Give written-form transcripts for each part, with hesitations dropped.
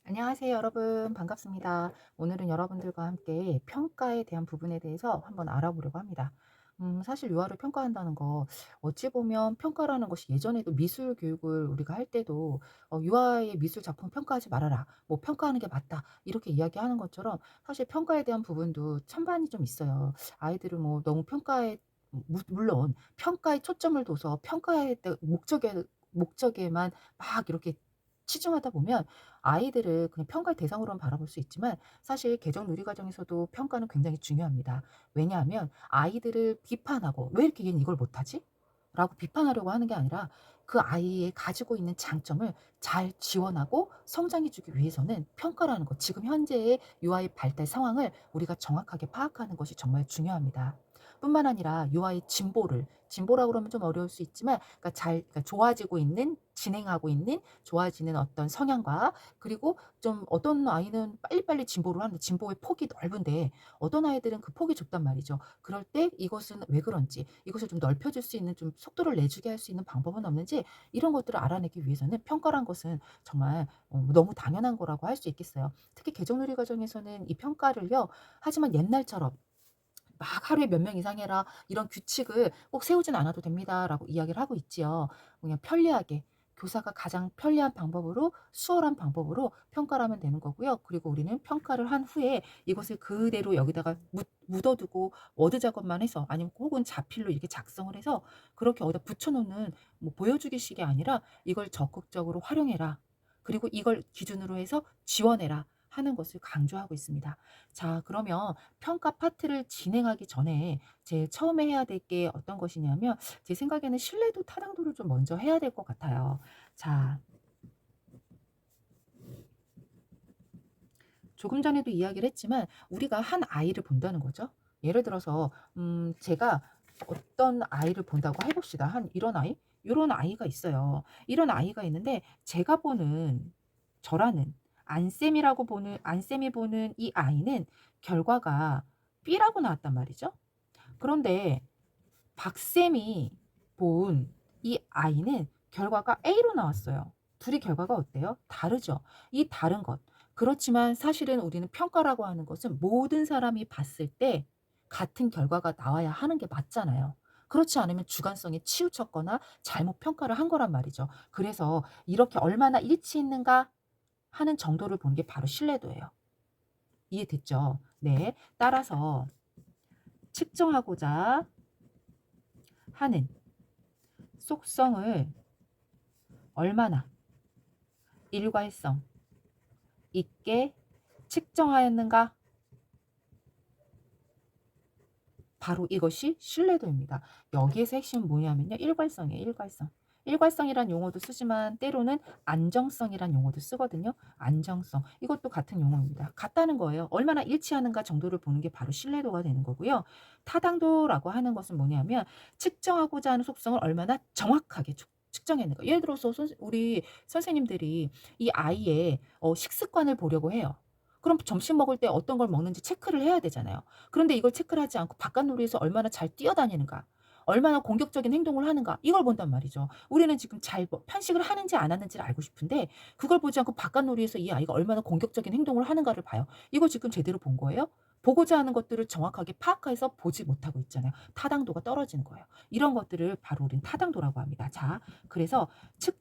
안녕하세요, 여러분. 반갑습니다. 오늘은 여러분들과 함께 평가에 대한 부분에 대해서 한번 알아보려고 합니다. 사실 유아를 평가한다는 거, 어찌 보면 평가라는 것이 예전에도 미술 교육을 우리가 할 때도 유아의 미술 작품 평가하지 말아라. 뭐 평가하는 게 맞다. 이렇게 이야기하는 것처럼 사실 평가에 대한 부분도 찬반이 좀 있어요. 아이들을 뭐 너무 평가에 물론 평가에 초점을 둬서 평가의 목적에만 막 이렇게 치중하다 보면 아이들을 그냥 평가의 대상으로만 바라볼 수 있지만 사실 개정 누리 과정에서도 평가는 굉장히 중요합니다. 왜냐하면 아이들을 비판하고 '왜 이렇게 얘는 이걸 못하지?' 라고 비판하려고 하는 게 아니라 그 아이의 가지고 있는 장점을 잘 지원하고 성장해 주기 위해서는 평가라는 것, 지금 현재의 유아의 발달 상황을 우리가 정확하게 파악하는 것이 정말 중요합니다. 뿐만 아니라 유아의 진보라고 그러면 좀 어려울 수 있지만 그러니까 좋아지고 있는, 진행하고 있는 좋아지는 어떤 성향과, 그리고 좀 어떤 아이는 빨리빨리 진보를 하는데 진보의 폭이 넓은데 어떤 아이들은 그 폭이 좁단 말이죠. 그럴 때 이것은 왜 그런지, 이것을 좀 넓혀 줄 수 있는, 좀 속도를 내주게 할 수 있는 방법은 없는지, 이런 것들을 알아내기 위해서는 평가란 것은 정말 너무 당연한 거라고 할 수 있겠어요. 특히 개정누리 과정에서는 이 평가를요, 하지만 옛날처럼 막 "하루에 몇 명 이상 해라." 이런 규칙을 꼭 세우진 않아도 됩니다라고 이야기를 하고 있지요. 그냥 편리하게, 교사가 가장 편리한 방법으로, 수월한 방법으로 평가를 하면 되는 거고요. 그리고 우리는 평가를 한 후에 이것을 그대로 여기다가 묻어 두고 워드 작업만 해서, 아니면 혹은 자필로 이렇게 작성을 해서 그렇게 어디다 붙여 놓는, 뭐 보여주기식이 아니라 "이걸 적극적으로 활용해라. 그리고 이걸 기준으로 해서 지원해라." 하는 것을 강조하고 있습니다. 자, 그러면 평가 파트를 진행하기 전에 제일 처음에 해야 될 게 어떤 것이냐면, 제 생각에는 신뢰도 타당도를 좀 먼저 해야 될 것 같아요. 자, 조금 전에도 이야기를 했지만 우리가 한 아이를 본다는 거죠. 예를 들어서 제가 어떤 아이를 본다고 해 봅시다. 한 이런 아이? 요런 아이가 있어요. 이런 아이가 있는데 제가 보는, 저라는 안쌤이 보는 이 아이는 결과가 B라고 나왔단 말이죠. 그런데 박쌤이 본 이 아이는 결과가 A로 나왔어요. 둘이 결과가 어때요? 다르죠. 이 다른 것. 그렇지만 사실은 우리는 평가라고 하는 것은 모든 사람이 봤을 때 같은 결과가 나와야 하는 게 맞잖아요. 그렇지 않으면 주관성에 치우쳤거나 잘못 평가를 한 거란 말이죠. 그래서 이렇게 얼마나 일치 있는가 하는 정도를 보는 게 바로 신뢰도예요. 이해됐죠? 네. 따라서 측정하고자 하는 속성을 얼마나 일괄성 있게 측정하였는가? 바로 이것이 신뢰도입니다. 여기에서 핵심은 뭐냐면요, 일괄성이에요. 일괄성. 일괄성이란 용어도 쓰지만 때로는 안정성이란 용어도 쓰거든요. 안정성. 이것도 같은 용어입니다. 같다는 거예요. 얼마나 일치하는가 정도를 보는 게 바로 신뢰도가 되는 거고요. 타당도라고 하는 것은 뭐냐면 측정하고자 하는 속성을 얼마나 정확하게 측정해내는 거. 예를 들어서 우리 선생님들이 이 아이의 식습관을 보려고 해요. 그럼 점심 먹을 때 어떤 걸 먹는지 체크를 해야 되잖아요. 그런데 이걸 체크를 하지 않고 바깥놀이에서 얼마나 잘 뛰어다니는가, 얼마나 공격적인 행동을 하는가, 이걸 본단 말이죠. 우리는 지금 잘 뭐 편식을 하는지 안 하는지를 알고 싶은데 그걸 보지 않고 바깥놀이에서 이 아이가 얼마나 공격적인 행동을 하는가를 봐요. 이거 지금 제대로 본 거예요? 보고자 하는 것들을 정확하게 파악해서 보지 못하고 있잖아요. 타당도가 떨어지는 거예요. 이런 것들을 바로 우리는 타당도라고 합니다. 자, 그래서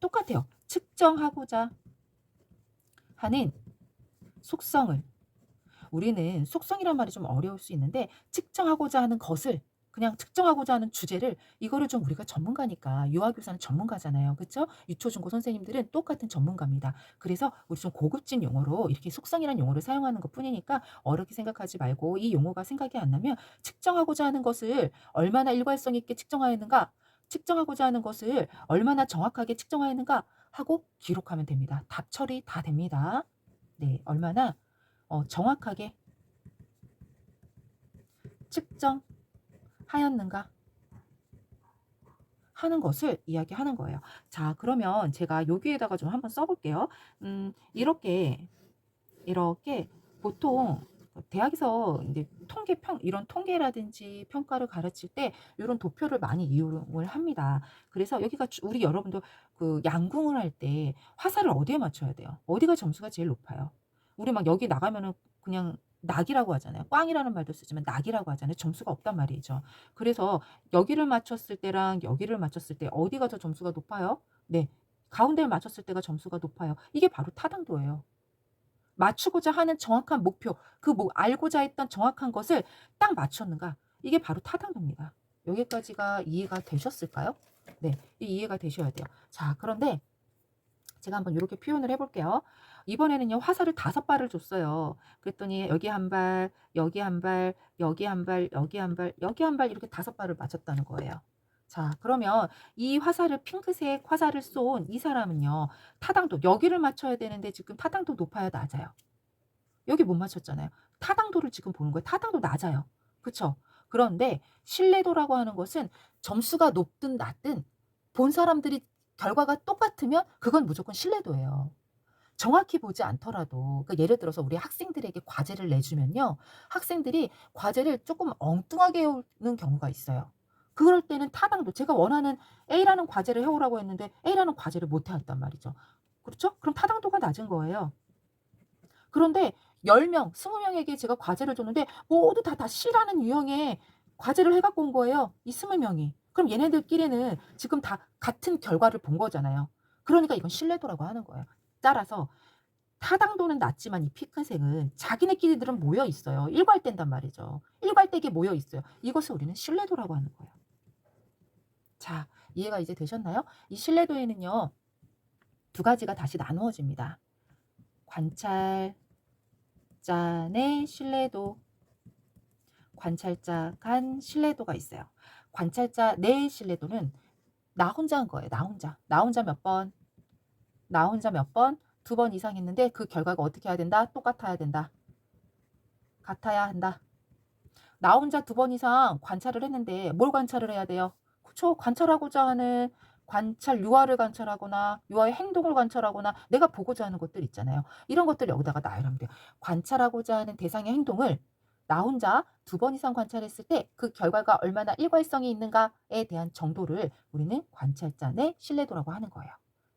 똑같아요. 측정하고자 하는 속성을, 우리는 속성이란 말이 좀 어려울 수 있는데 측정하고자 하는 것을, 그냥 측정하고자 하는 주제를, 이거를 좀, 우리가 전문가니까, 유아교사는 전문가잖아요. 그쵸? 유초중고 선생님들은 똑같은 전문가입니다. 그래서 우리 좀 고급진 용어로 이렇게 속성이란 용어를 사용하는 것뿐이니까 어렵게 생각하지 말고, 이 용어가 생각이 안 나면 측정하고자 하는 것을 얼마나 일관성 있게 측정하였는가, 측정하고자 하는 것을 얼마나 정확하게 측정하였는가 하고 기록하면 됩니다. 답 처리 다 됩니다. 네, 얼마나 정확하게 측정하였는가 하는 것을 이야기하는 거예요. 자, 그러면 제가 여기에다가 좀 한번 써 볼게요. 이렇게 보통 대학에서 이제 이런 통계라든지 평가를 가르칠 때 요런 도표를 많이 이용을 합니다. 그래서 여기가 우리 여러분도 그 양궁을 할 때 화살을 어디에 맞춰야 돼요? 어디가 점수가 제일 높아요? 우리 막 여기 나가면은 그냥 낙이라고 하잖아요. 꽝이라는 말도 쓰지만 낙이라고 하잖아요. 점수가 없단 말이죠. 그래서 여기를 맞췄을 때랑 여기를 맞췄을 때 어디가 더 점수가 높아요? 네. 가운데를 맞췄을 때가 점수가 높아요. 이게 바로 타당도예요. 맞추고자 하는 정확한 목표, 그 알고자 했던 정확한 것을 딱 맞췄는가, 이게 바로 타당도입니다. 여기까지가 이해가 되셨을까요? 네. 이해가 되셔야 돼요. 자, 그런데 제가 한번 요렇게 표현을 해 볼게요. 이번에는요, 화살을 5발을 줬어요. 그랬더니 여기 한 발, 여기 한 발, 여기 한 발, 여기 한 발, 여기 한 발, 이렇게 5발을 맞췄다는 거예요. 자, 그러면 이 화살을 핑크색 화살을 쏜 이 사람은요, 타당도 여기를 맞춰야 되는데 지금 타당도 높아요, 낮아요? 여기 못 맞췄잖아요. 타당도를 지금 보는 거예요. 타당도 낮아요. 그쵸? 그런데 신뢰도라고 하는 것은 점수가 높든 낮든 본 사람들이 결과가 똑같으면 그건 무조건 신뢰도예요. 정확히 보지 않더라도, 그러니까 예를 들어서 우리 학생들에게 과제를 내주면요, 학생들이 과제를 조금 엉뚱하게 해오는 경우가 있어요. 그럴 때는 타당도, 제가 원하는 A라는 과제를 해오라고 했는데 A라는 과제를 못 해왔단 말이죠. 그렇죠? 그럼 타당도가 낮은 거예요. 그런데 10명, 20명에게 제가 과제를 줬는데 모두 다 C라는 유형의 과제를 해 갖고 온 거예요, 이 20명이. 그럼 얘네들끼리는 지금 다 같은 결과를 본 거잖아요. 그러니까 이건 신뢰도라고 하는 거예요. 따라서 타당도는 낮지만 이 피크색은 자기네끼리들은 모여 있어요. 일괄된단 말이죠. 일괄되게 모여 있어요. 이것을 우리는 신뢰도라고 하는 거예요. 자, 이해가 이제 되셨나요? 이 신뢰도에는요, 두 가지가 다시 나누어집니다. 관찰자 내 신뢰도, 관찰자 간 신뢰도가 있어요. 관찰자 내 신뢰도는 나 혼자 한 거예요. 나 혼자. 나 혼자 몇 번, 나 혼자 몇 번, 2번 이상 했는데 그 결과가 어떻게 해야 된다? 똑같아야 된다. 같아야 한다. 나 혼자 2번 이상 관찰을 했는데 뭘 관찰을 해야 돼요? 그쵸. 관찰하고자 하는 관찰 유아를 관찰하거나 유아의 행동을 관찰하거나 내가 보고자 하는 것들 있잖아요. 이런 것들 여기다가 나열하면 돼요. 관찰하고자 하는 대상의 행동을 나 혼자 2번 이상 관찰했을 때 그 결과가 얼마나 일관성이 있는가에 대한 정도를 우리는 관찰자 내 신뢰도라고 하는 거예요.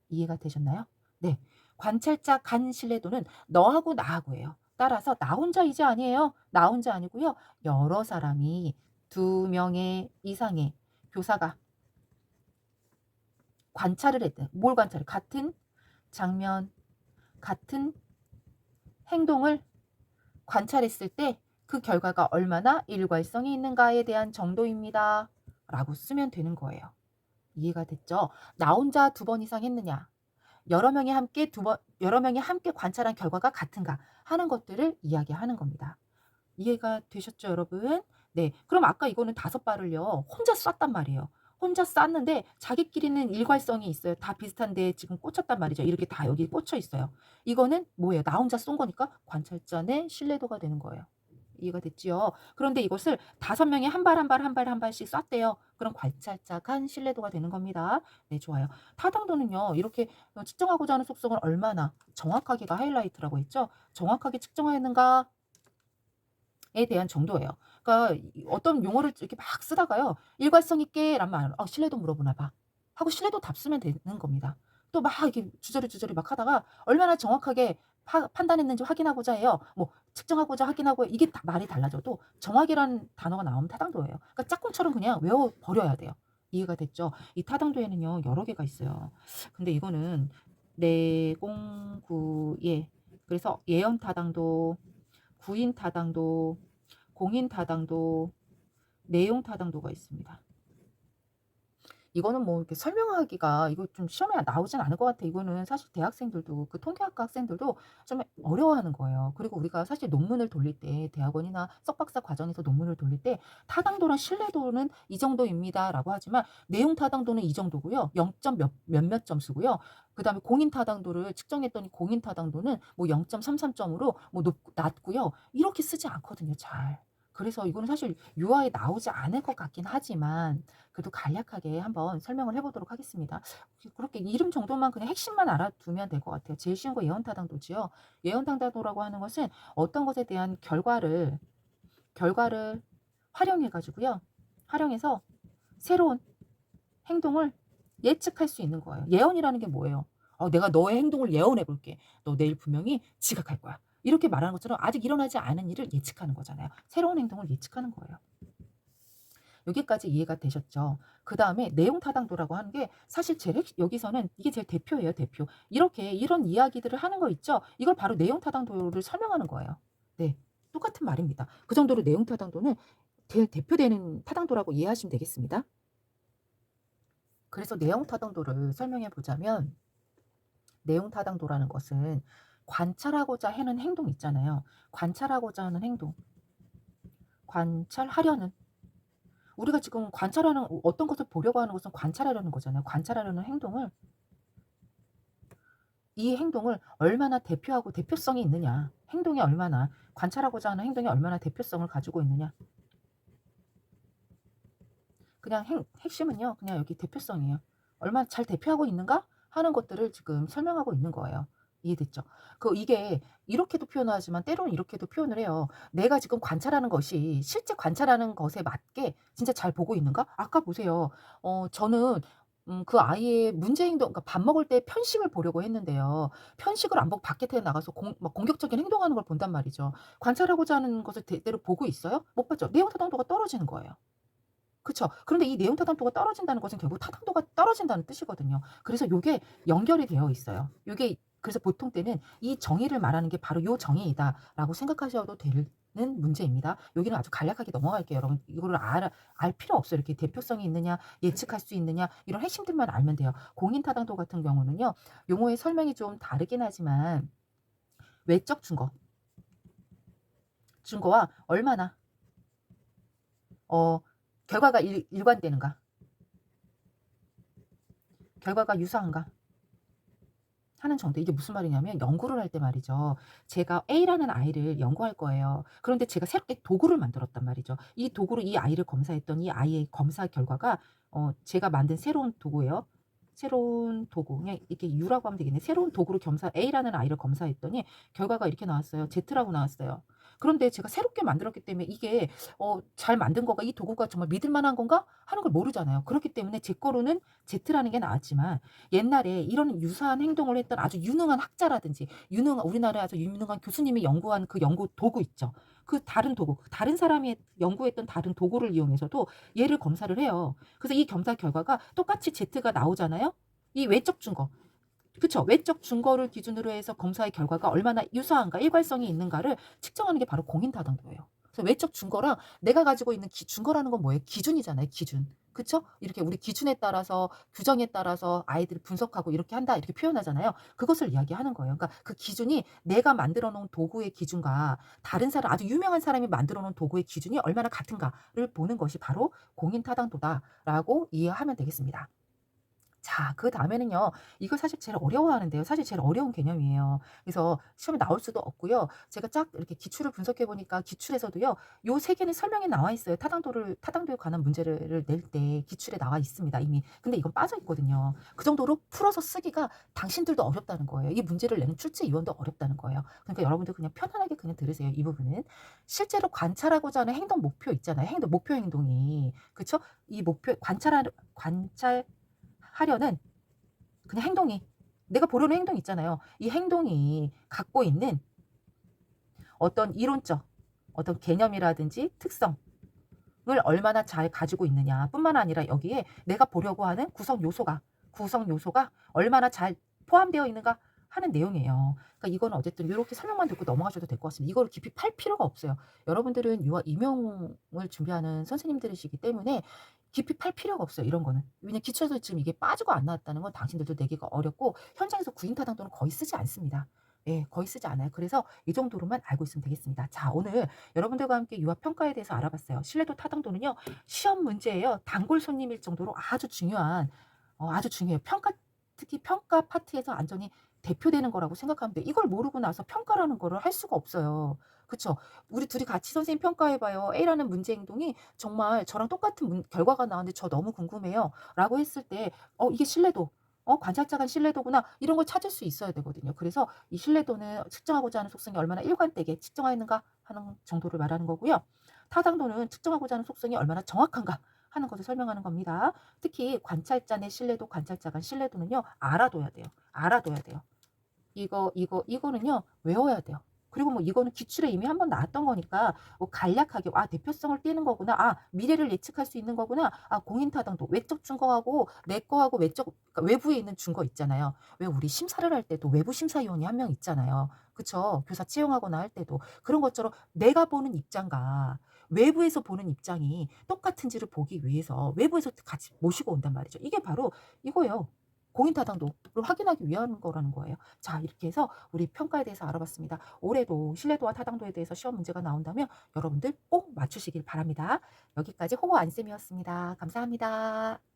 이해가 되셨나요? 네. 관찰자 간 신뢰도는 너하고 나하고예요. 따라서 나 혼자 이제 아니에요. 나 혼자 아니고요. 여러 사람이 2명의 이상의 교사가 관찰을 했든, 뭘 관찰해? 같은 장면, 같은 행동을 관찰했을 때 그 결과가 얼마나 일관성이 있는가에 대한 정도입니다. 라고 쓰면 되는 거예요. 이해가 됐죠? 나 혼자 2번 이상 했느냐? 여러 명이 함께 관찰한 결과가 같은가 하는 것들을 이야기하는 겁니다. 이해가 되셨죠, 여러분? 네. 그럼 아까 이거는 5발을요, 혼자 쐈단 말이에요. 혼자 쐈는데 자기끼리는 일관성이 있어요. 다 비슷한 데에 지금 꽂혔단 말이죠. 이렇게 다 여기 꽂혀 있어요. 이거는 뭐예요? 나 혼자 쏜 거니까 관찰자 내 신뢰도가 되는 거예요. 이해가 됐지요? 그런데 이것을 5명이 한 발, 한 발, 한 발, 한 발씩 쐈대요. 그럼 관찰자 간 신뢰도가 되는 겁니다. 네, 좋아요. 타당도는요, 이렇게 측정하고자 하는 속성을 얼마나 정확하게가 하이라이트라고 했죠? 정확하게 측정하였는가 에 대한 정도예요. 그러니까 어떤 용어를 이렇게 막 쓰다가요, 일관성 있게란 말, 신뢰도 물어보나 봐 하고 신뢰도 답 쓰면 되는 겁니다. 또 막 이렇게 주저리 막 하다가 얼마나 정확하게 판단했는지 확인하고자 해요. 뭐 측정하고자 확인하고, 이게 다 말이 달라져도 정확이라는 단어가 나오면 타당도예요. 그러니까 짝꿍처럼 그냥 외워 버려야 돼요. 이해가 됐죠? 이 타당도에는요, 여러 개가 있어요. 근데 이거는 내공구예, 그래서 예언 타당도, 구인 타당도, 공인 타당도, 내용 타당도가 있습니다. 이거는 뭐 이렇게 설명하기가, 이거 좀 시험에 나오진 않을 것 같아. 이거는 사실 대학생들도, 그 통계학과 학생들도 좀 어려워하는 거예요. 그리고 우리가 사실 논문을 돌릴 때, 대학원이나 석박사 과정에서 논문을 돌릴 때 타당도랑 신뢰도는 이 정도입니다라고 하지만 내용 타당도는 이 정도고요. 0점 몇몇 점수고요. 그다음에 공인 타당도를 측정했더니 공인 타당도는 뭐 0.33점으로 뭐 낮고요. 이렇게 쓰지 않거든요, 잘. 그래서 이거는 사실 유아에 나오지 않을 것 같긴 하지만 그래도 간략하게 한번 설명을 해 보도록 하겠습니다. 그렇게 이름 정도만 그냥 핵심만 알아두면 될 것 같아요. 제일 쉬운 거 예언타당도지요. 예언타당도라고 하는 것은 어떤 것에 대한 결과를 활용해 가지고요. 활용해서 새로운 행동을 예측할 수 있는 거예요. 예언이라는 게 뭐예요? 내가 너의 행동을 예언해 볼게. 너 내일 분명히 지각할 거야. 이렇게 말하는 것처럼 아직 일어나지 않은 일을 예측하는 거잖아요. 새로운 행동을 예측하는 거예요. 여기까지 이해가 되셨죠? 그다음에 내용 타당도라고 하는 게 사실 제일 여기서는 이게 제일 대표예요, 대표. 이렇게 이런 이야기들을 하는 거 있죠? 이걸 바로 내용 타당도를 설명하는 거예요. 네. 똑같은 말입니다. 그 정도로 내용 타당도는 제일 대표되는 타당도라고 이해하시면 되겠습니다. 그래서 내용 타당도를 설명해 보자면 내용 타당도라는 것은 관찰하고자 하는 행동 있잖아요. 관찰하고자 하는 행동. 관찰하려는 우리가 지금 관찰하는 어떤 것을 보려고 하는 것은 관찰하려는 거잖아요. 관찰하려는 행동을 이 행동을 얼마나 대표하고 대표성이 있느냐. 행동이 얼마나 관찰하고자 하는 행동이 얼마나 대표성을 가지고 있느냐. 그냥 핵심은요. 그냥 여기 대표성이에요. 얼마나 잘 대표하고 있는가 하는 것들을 지금 설명하고 있는 거예요. 이해됐죠? 이게 이렇게도 표현하지만 때로는 이렇게도 표현을 해요. 내가 지금 관찰하는 것이 실제 관찰하는 것에 맞게 진짜 잘 보고 있는가? 아까 보세요. 저는 그 아이의 문제 행동 그러니까 밥 먹을 때 편식을 보려고 했는데요. 편식을 안 보고 밖에 나가서 막 공격적인 행동하는 걸 본단 말이죠. 관찰하고자 하는 것을 제대로 보고 있어요? 못 봤죠. 내용 타당도가 떨어지는 거예요. 그쵸. 그런데 이 내용 타당도가 떨어진다는 것은 결국 타당도가 떨어진다는 뜻이거든요. 그래서 요게 연결이 되어 있어요. 요게 그래서 보통 때는 이 정의를 말하는 게 바로 요 정의이다라고 생각하셔도 되는 문제입니다. 여기는 아주 간략하게 넘어갈게요. 여러분 이거를 알 필요 없어요. 이렇게 대표성이 있느냐, 예측할 수 있느냐 이런 핵심들만 알면 돼요. 공인 타당도 같은 경우는요. 용어의 설명이 좀 다르긴 하지만 외적 증거와 얼마나 어 결과가 일관되는가, 결과가 유사한가 하는 정도. 이게 무슨 말이냐면 연구를 할 때 말이죠. 제가 A라는 아이를 연구할 거예요. 그런데 제가 새롭게 도구를 만들었단 말이죠. 이 도구로 이 아이를 검사했더니 이 아이의 검사 결과가 제가 만든 새로운 도구예요. 새로운 도구. 그냥 이렇게 U라고 하면 되겠네. 새로운 도구로 A라는 아이를 검사했더니 결과가 이렇게 나왔어요. Z라고 나왔어요. 그런데 제가 새롭게 만들었기 때문에 이게 잘 만든 거가 이 도구가 정말 믿을 만한 건가 하는 걸 모르잖아요. 그렇기 때문에 제 거로는 Z라는 게 나왔지만 옛날에 이런 유사한 행동을 했던 아주 유능한 학자라든지 우리나라에 아주 유능한 교수님이 연구한 그 연구 도구 있죠. 그 다른 도구, 다른 사람이 연구했던 다른 도구를 이용해서도 얘를 검사를 해요. 그래서 이 검사 결과가 똑같이 Z가 나오잖아요. 이 외적 증거. 그쵸. 외적 증거를 기준으로 해서 검사의 결과가 얼마나 유사한가, 일관성이 있는가를 측정하는 게 바로 공인타당도예요. 그래서 외적 증거랑 내가 가지고 있는 증거라는 건 뭐예요? 기준이잖아요, 기준. 그쵸? 이렇게 우리 기준에 따라서 규정에 따라서 아이들을 분석하고 이렇게 한다 이렇게 표현하잖아요. 그것을 이야기하는 거예요. 그러니까 그 기준이 내가 만들어 놓은 도구의 기준과 다른 사람 아주 유명한 사람이 만들어 놓은 도구의 기준이 얼마나 같은가를 보는 것이 바로 공인타당도다라고 이해하면 되겠습니다. 자, 그다음에는요. 이거 사실 제일 어려워하는데요. 사실 제일 어려운 개념이에요. 그래서 시험에 나올 수도 없고요. 제가 쫙 이렇게 기출을 분석해 보니까 기출에서도요. 요 3 개는 설명이 나와 있어요. 타당도에 관한 문제를 낼 때 기출에 나와 있습니다, 이미. 근데 이건 빠져 있거든요. 그 정도로 풀어서 쓰기가 당신들도 어렵다는 거예요. 이 문제를 내는 출제위원도 어렵다는 거예요. 그러니까 여러분들 그냥 편안하게 그냥 들으세요, 이 부분은. 실제로 관찰하고자 하는 행동 목표 있잖아요. 목표 행동이. 그쵸? 이 목표 관찰하려는 그냥 행동이 내가 보려는 행동 있잖아요. 이 행동이 갖고 있는 어떤 이론적 어떤 개념이라든지 특성을 얼마나 잘 가지고 있느냐 뿐만 아니라 여기에 내가 보려고 하는 구성 요소가 얼마나 잘 포함되어 있는가 하는 내용이에요. 그러니까 이거는 어쨌든 이렇게 설명만 듣고 넘어가셔도 될 것 같습니다. 이거를 깊이 팔 필요가 없어요. 여러분들은 유아 임용을 준비하는 선생님들이시기 때문에 깊이 팔 필요가 없어요, 이런 거는. 왜냐면 기초에서 지금 이게 빠지고 안 나왔다는 건 당신들도 내기가 어렵고 현장에서 구인타당도는 거의 쓰지 않습니다. 예, 거의 쓰지 않아요. 그래서 이 정도로만 알고 있으면 되겠습니다. 자, 오늘 여러분들과 함께 유아 평가에 대해서 알아봤어요. 신뢰도 타당도는요. 시험 문제예요. 단골 손님일 정도로 아주 중요해요. 특히 평가 파트에서 완전히 대표되는 거라고 생각하면 돼. 이걸 모르고 나서 평가라는 거를 할 수가 없어요. 그쵸? 우리 둘이 같이 "선생님 평가해 봐요. A라는 문제 행동이 정말 저랑 똑같은 결과가 나왔는데 저 너무 궁금해요." 라고 했을 때 이게 신뢰도, '관찰자 간 신뢰도구나.' 이런 걸 찾을 수 있어야 되거든요. 그래서 이 신뢰도는 측정하고자 하는 속성이 얼마나 일관되게 측정하였는가 하는 정도를 말하는 거고요. 타당도는 측정하고자 하는 속성이 얼마나 정확한가 하는 것을 설명하는 겁니다. 특히 관찰자 내 신뢰도, 관찰자 간 신뢰도는요, 알아둬야 돼요. 알아둬야 돼요. 이거는요, 외워야 돼요. 그리고 뭐 이거는 기출에 이미 한번 나왔던 거니까 뭐 간략하게 '아 대표성을 띠는 거구나. 아 미래를 예측할 수 있는 거구나. 아 공인타당도.' 외적 증거하고 내 거하고 그러니까 외부에 있는 증거 있잖아요. 왜 우리 심사를 할 때도 외부 심사위원이 한 명 있잖아요. 그쵸? 교사 채용하거나 할 때도. 그런 것처럼 내가 보는 입장과 외부에서 보는 입장이 똑같은지를 보기 위해서 외부에서 같이 모시고 온단 말이죠. 이게 바로 이거예요. 공인타당도를 확인하기 위한 거라는 거예요. 자, 이렇게 해서 우리 평가에 대해서 알아봤습니다. 올해도 신뢰도와 타당도에 대해서 시험 문제가 나온다면 여러분들 꼭 맞추시길 바랍니다. 여기까지 호호 안쌤이었습니다. 감사합니다.